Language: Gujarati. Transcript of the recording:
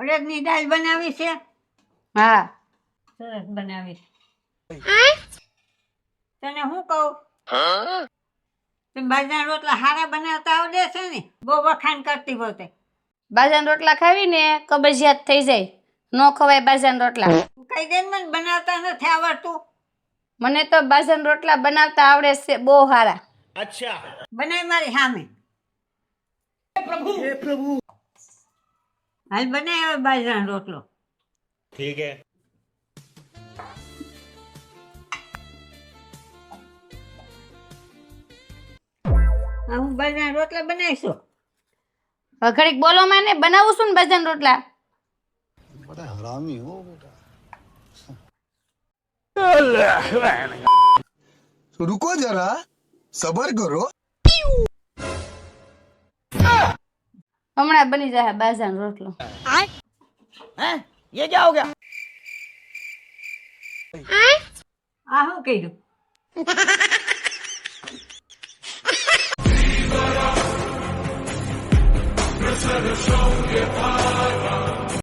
અડદની દાળ બનાવી છે? હા. સરસ બનાવી. તને હું કહું, તમે બાજરાના રોટલા હારા બનાવતા આવડે છે ને? બહુ વખાણ કરતી હોતે. બાજરાના રોટલા ખાવીને કબજિયાત થઈ જાય, ન ખવાય બાજરાના રોટલા. તું કઈ દે મને બનાવતા નથી આવડતું. મને તો બાજરાના રોટલા બનાવતા આવડે છે બહુ સારા. अच्छा બનાય મારી સામે. प्रभु હાલ બનાય હવે બાજરાનો રોટલો. ठीक है હા, હું બાજરાના રોટલા બનાવીશું. હવે ઘડીક બોલો માને, બનાવું છું ને બાજરાના રોટલા. बड़ा हरामी हो बेटा। रुको जरा सबर करो। હમણાં બની જાય બાજરાનો રોટલો. આ શું કર્યું?